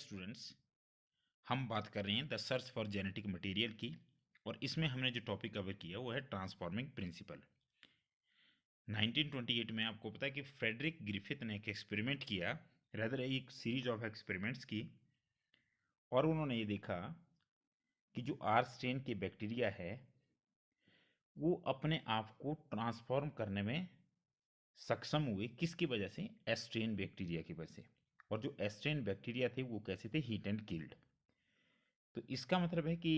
Students, हम बात कर रहे हैं the search for genetic material की। और इसमें हमने जो टॉपिक कवर किया वो है ट्रांसफॉर्मिंग प्रिंसिपल। 1928 में आपको पता है कि फ्रेडरिक ग्रिफिथ ने एक एक्सपेरिमेंट किया, रेदर एक सीरीज ऑफ एक्सपेरिमेंट्स की। और उन्होंने ये देखा कि जो आर स्ट्रेन के बैक्टीरिया है वो अपने आप को ट्रांसफॉर्म करने में सक्षम हुए। किसकी वजह से? एस्ट्रेन बैक्टीरिया की वजह से। और जो एस्ट्रेन बैक्टीरिया थे वो कैसे थे? Heat and killed. तो इसका मतलब है कि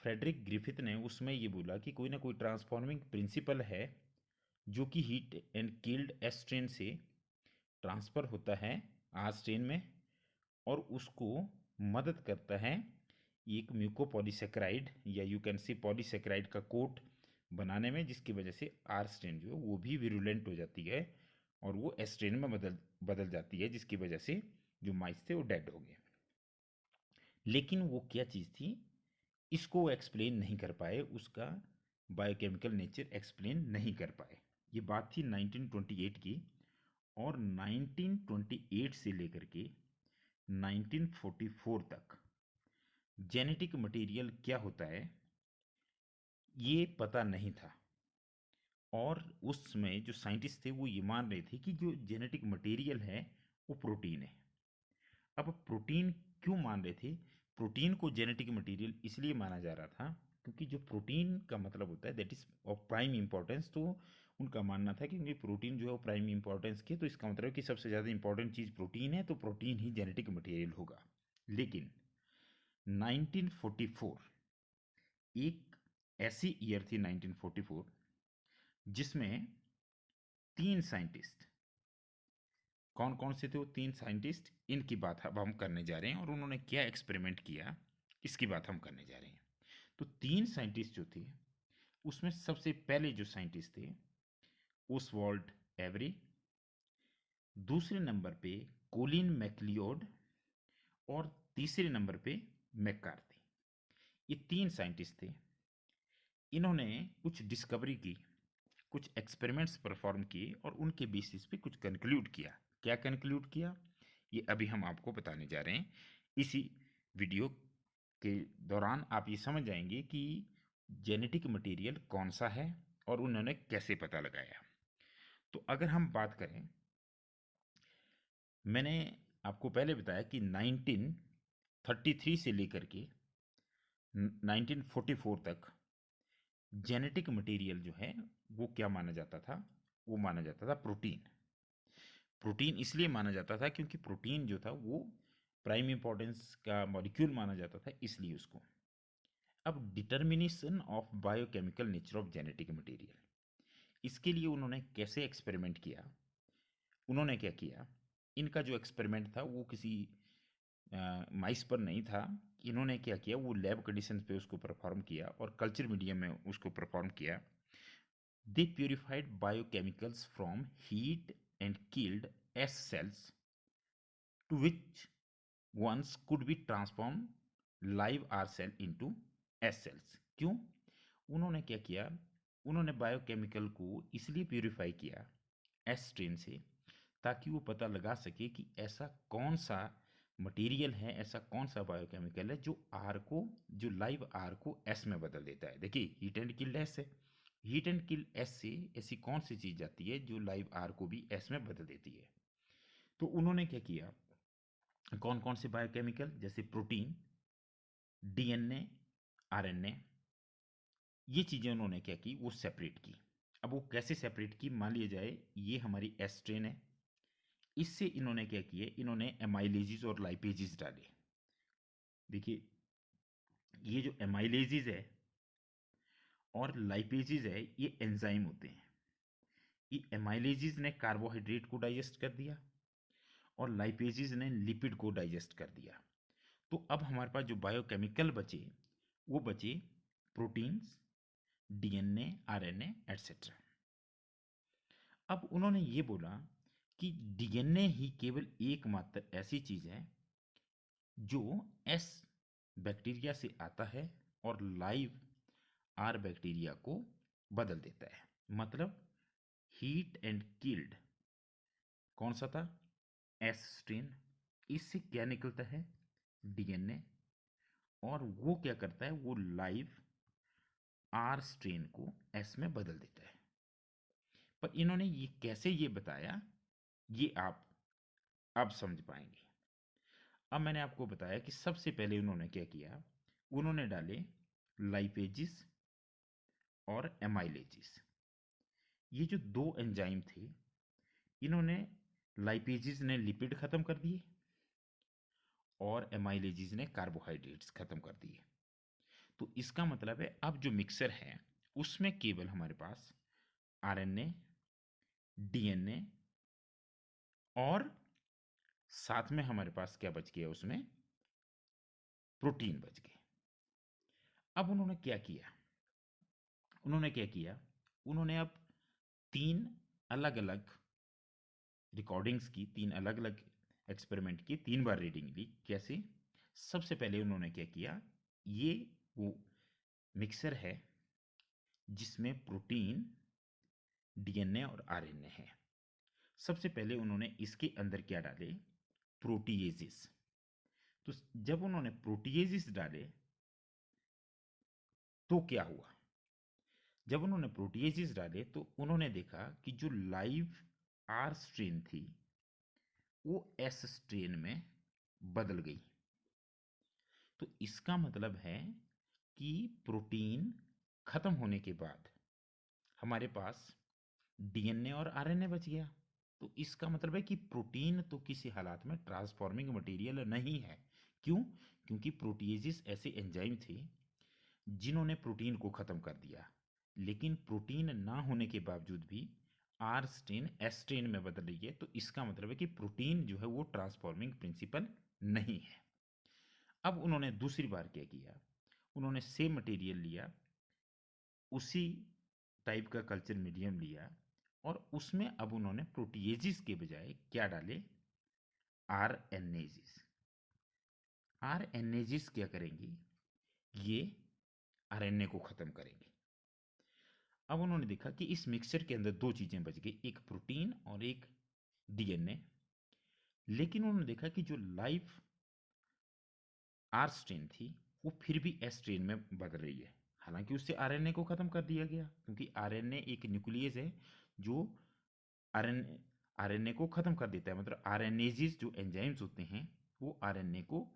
फ्रेडरिक ग्रिफिथ ने उसमें ये बोला कि कोई ना कोई ट्रांसफॉर्मिंग प्रिंसिपल है जो कि हीट एंड किल्ड एस्ट्रेन से ट्रांसफ़र होता है आर स्ट्रेन में, और उसको मदद करता है एक म्यूकोपॉलीसेक्राइड या यू कैन सी पॉलीसेक्राइड का कोट बनाने में, जिसकी वजह से आर स्ट्रेन जो है वो भी विरुलेंट हो जाती है और वो एस्ट्रेन में बदल बदल जाती है, जिसकी वजह से जो माइस थे वो डेड हो गए। लेकिन वो क्या चीज़ थी, इसको एक्सप्लेन नहीं कर पाए, उसका बायोकेमिकल नेचर एक्सप्लेन नहीं कर पाए। ये बात थी 1928 की। और 1928 से लेकर के 1944 तक जेनेटिक मटेरियल क्या होता है ये पता नहीं था। और उसमें जो साइंटिस्ट थे वो ये मान रहे थे कि जो जेनेटिक मटेरियल है वो प्रोटीन है। अब प्रोटीन क्यों मान रहे थे? प्रोटीन को जेनेटिक मटेरियल इसलिए माना जा रहा था क्योंकि जो प्रोटीन का मतलब होता है that is of prime importance. तो उनका मानना था कि क्योंकि प्रोटीन जो है वो प्राइम इंपॉर्टेंस की, तो इसका मतलब है कि सबसे ज़्यादा इंपॉर्टेंट चीज़ प्रोटीन है, तो प्रोटीन ही जेनेटिक मटेरियल होगा। लेकिन 1944 एक ऐसी ईयर थी 1944 जिसमें तीन साइंटिस्ट, कौन कौन से थे वो तीन साइंटिस्ट, इनकी बात अब हम करने जा रहे हैं। और उन्होंने क्या एक्सपेरिमेंट किया इसकी बात हम करने जा रहे हैं। तो तीन साइंटिस्ट जो थे उसमें सबसे पहले जो साइंटिस्ट थे ओसवाल्ड एवरी, दूसरे नंबर पे कोलिन मैक्लियोड, और तीसरे नंबर पे मैककार्थी। ये तीन साइंटिस्ट थे। इन्होंने कुछ डिस्कवरी की, कुछ एक्सपेरिमेंट्स परफॉर्म किए और उनके बेसिस पे कुछ कंक्लूड किया। क्या कंक्लूड किया ये अभी हम आपको बताने जा रहे हैं। इसी वीडियो के दौरान आप ये समझ जाएंगे कि जेनेटिक मटेरियल कौन सा है और उन्होंने कैसे पता लगाया। तो अगर हम बात करें, मैंने आपको पहले बताया कि 1933 से लेकर के 1944 तक जेनेटिक मटेरियल जो है वो क्या माना जाता था? वो माना जाता था प्रोटीन। प्रोटीन इसलिए माना जाता था क्योंकि प्रोटीन जो था वो प्राइम इंपॉर्टेंस का मॉलिक्यूल माना जाता था, इसलिए उसको। अब determination of biochemical nature of genetic material, इसके लिए उन्होंने कैसे एक्सपेरिमेंट किया? उन्होंने क्या किया, इनका जो एक्सपेरिमेंट था वो किसी माइस पर नहीं था। इन्होंने क्या किया, वो लैब कंडीशंस पे उसको परफॉर्म किया और कल्चर मीडियम में उसको परफॉर्म किया। They purified biochemicals from heat and killed S cells to which ones could be transform live R cell into S cells. क्यों? उन्होंने क्या किया, उन्होंने बायोकेमिकल को इसलिए प्यूरिफाई किया एस स्ट्रेन से ताकि वो पता लगा सके कि ऐसा कौन सा मटेरियल है, ऐसा कौन सा बायोकेमिकल है जो आर को, जो लाइव आर को एस में बदल देता है। देखिए हीट एंड किल्ड एस है, हीट एंड किल्ड एस से ऐसी कौन सी चीज़ जाती है जो लाइव आर को भी एस में बदल देती है। तो उन्होंने क्या किया, कौन कौन से बायोकेमिकल, जैसे प्रोटीन, डीएनए, आरएनए, ये चीज़ें उन्होंने क्या की, वो सेपरेट की। अब वो कैसे सेपरेट की, मान लिया जाए ये हमारी एस स्ट्रेन है, इससे इन्होंने क्या किए, इन्होंने एमाइलेजेस और लाइपेजेस डाले। देखिए ये जो एमाइलेजेस है और लाइपेजेस है ये एंजाइम होते हैं। ये एमाइलेजेस ने कार्बोहाइड्रेट को डाइजेस्ट कर दिया और लाइपेजेस ने लिपिड को डाइजेस्ट कर दिया। तो अब हमारे पास जो बायोकेमिकल बचे वो बचे प्रोटीन्स, डीएनए, आरएनए एटसेट्रा। अब उन्होंने ये बोला कि डीएनए ही केवल एकमात्र ऐसी चीज है जो एस बैक्टीरिया से आता है और लाइव आर बैक्टीरिया को बदल देता है। मतलब हीट एंड किल्ड कौन सा था? S strain. इससे क्या निकलता है? डीएनए, और वो क्या करता है, वो लाइव आर स्ट्रेन को एस में बदल देता है। पर इन्होंने ये कैसे ये बताया, ये आप अब समझ पाएंगे। अब मैंने आपको बताया कि सबसे पहले उन्होंने क्या किया, उन्होंने डाले लाइपेजिस और एमाइलेजिस। ये जो दो एंजाइम थे, इन्होंने, लाइपेजिस ने लिपिड खत्म कर दिए और एमाइलेजिस ने कार्बोहाइड्रेट्स खत्म कर दिए। तो इसका मतलब है अब जो मिक्सर है उसमें केवल हमारे पास आरएनए, डीएनए और साथ में हमारे पास क्या बच गया, उसमें प्रोटीन बच गए। अब उन्होंने क्या किया, उन्होंने अब 3 अलग-अलग रिकॉर्डिंग्स की, 3 अलग-अलग एक्सपेरिमेंट की, 3 बार रीडिंग ली। कैसे? सबसे पहले उन्होंने क्या किया, ये वो मिक्सर है जिसमें प्रोटीन, डीएनए और आरएनए है। सबसे पहले उन्होंने इसके अंदर क्या डाले, प्रोटीएजेस। तो जब उन्होंने प्रोटीएजेस डाले तो क्या हुआ, जब उन्होंने प्रोटीएजेस डाले तो उन्होंने देखा कि जो लाइव आर स्ट्रेन थी वो एस स्ट्रेन में बदल गई। तो इसका मतलब है कि प्रोटीन खत्म होने के बाद हमारे पास डीएनए और आरएनए बच गया। तो इसका मतलब है कि प्रोटीन तो किसी हालात में ट्रांसफॉर्मिंग मटेरियल नहीं है। क्यों? क्योंकि प्रोटीएजेस ऐसे एंजाइम थे जिन्होंने प्रोटीन को खत्म कर दिया, लेकिन प्रोटीन ना होने के बावजूद भी आर स्ट्रेन एस स्ट्रेन में बदल रही है। तो इसका मतलब है कि प्रोटीन जो है वो ट्रांसफॉर्मिंग प्रिंसिपल नहीं है। अब उन्होंने दूसरी बार क्या किया, उन्होंने सेम मटेरियल लिया, उसी टाइप का कल्चर मीडियम लिया और उसमें अब उन्होंने प्रोटीएजिस के बजाय क्या डाले, आर एनएजिस। आर एनएजिस क्या करेंगी, ये आरएनए को खत्म करेंगे। अब उन्होंने देखा कि इस मिक्सचर के अंदर दो चीजें बच गई, एक प्रोटीन और एक डीएनए। लेकिन उन्होंने देखा कि जो लाइव आर स्ट्रेन थी वो फिर भी एस स्ट्रेन में बदल रही है, हालांकि उससे आरएनए को खत्म कर दिया गया, क्योंकि आरएनए एक न्यूक्लियस है जो आरएनए आरएनए को खत्म कर देता है। मतलब आरएनएजीज जो एंजाइम्स होते हैं वो आरएनए को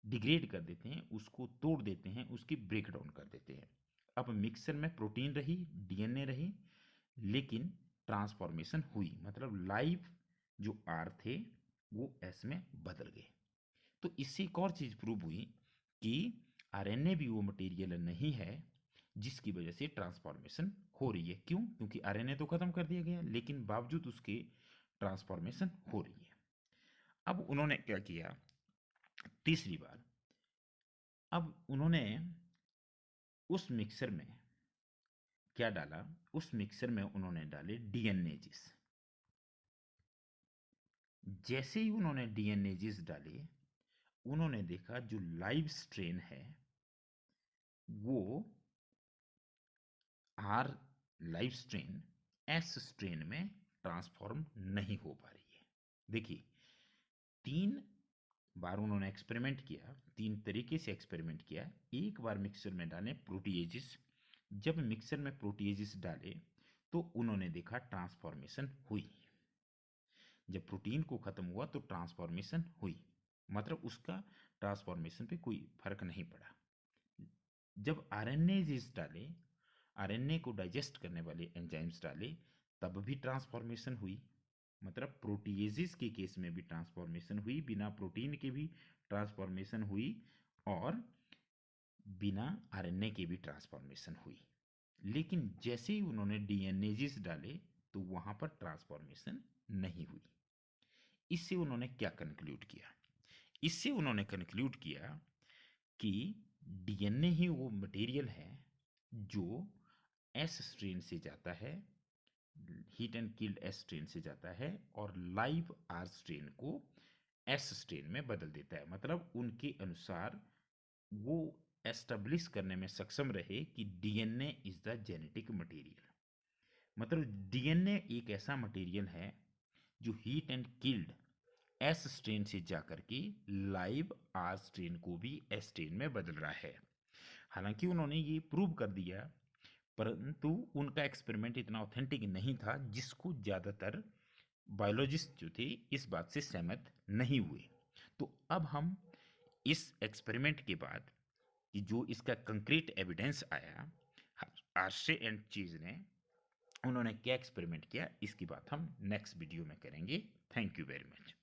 डिग्रेड कर देते हैं, उसको तोड़ देते हैं, उसकी ब्रेक डाउन कर देते हैं। अब मिक्सर में प्रोटीन रही, डीएनए रही, लेकिन ट्रांसफॉर्मेशन हुई, मतलब लाइव जो आर थे वो एस में बदल गए। तो इससे एक और चीज प्रूव हुई कि आरएनए भी वो मटेरियल नहीं है जिसकी वजह से ट्रांसफॉर्मेशन हो रही है। क्यों? क्योंकि आरएनए तो खत्म कर दिया गया, लेकिन बावजूद उसके ट्रांसफॉर्मेशन हो रही है। अब उन्होंने क्या किया, तीसरी बार, अब उन्होंने उस मिक्सर में क्या डाला, उस मिक्सर में उन्होंने डाले डीएनएजिस। जैसे ही उन्होंने डीएनएजिस डाले, उन्होंने देखा जो लाइव स्ट्रेन है वो are live strain s strain में ट्रांसफॉर्म नहीं हो पा रही है। देखिए, 3 बार उन्होंने एक्सपेरिमेंट किया, 3 तरीके से एक्सपेरिमेंट किया। एक बार मिक्सर में डाले प्रोटीएजिस, जब मिक्सर में प्रोटीएजिस डाले तो उन्होंने देखा ट्रांसफॉर्मेशन हुई। जब प्रोटीन को खत्म हुआ तो ट्रांसफॉर्मेशन हुई, मतलब उसका ट्रांसफॉर्मेशन पे कोई फर्क नहीं पड़ा। जब आरएनएजिस डाले, आरएनए को डाइजेस्ट करने वाले एंजाइम्स डाले, तब भी ट्रांसफॉर्मेशन हुई। मतलब प्रोटीएजिस के केस में भी ट्रांसफॉर्मेशन हुई, बिना प्रोटीन के भी ट्रांसफॉर्मेशन हुई और बिना आरएनए के भी ट्रांसफॉर्मेशन हुई। लेकिन जैसे ही उन्होंने डीएनएजिस डाले तो वहां पर ट्रांसफॉर्मेशन नहीं हुई। इससे उन्होंने क्या कंक्लूड किया, इससे उन्होंने कंक्लूड किया कि डीएनए ही वो मटेरियल है जो एस स्ट्रेन से जाता है, heat and killed S strain से जाता है और लाइव आर स्ट्रेन को एस स्ट्रेन में बदल देता है। मतलब उनके अनुसार वो एस्टेब्लिश करने में सक्षम रहे कि DNA is the genetic material. मतलब डीएनए एक ऐसा मटेरियल है जो heat and killed S strain से जाकर के लाइव आर स्ट्रेन को भी एस स्ट्रेन में बदल रहा है। हालांकि उन्होंने ये प्रूव कर दिया, परंतु उनका एक्सपेरिमेंट इतना ऑथेंटिक नहीं था, जिसको ज़्यादातर बायोलॉजिस्ट जो थे इस बात से सहमत नहीं हुए। तो अब हम इस एक्सपेरिमेंट के बाद कि जो इसका कंक्रीट एविडेंस आया, आर्शे एंड चीज ने उन्होंने क्या एक्सपेरिमेंट किया, इसकी बात हम नेक्स्ट वीडियो में करेंगे। Thank you very much.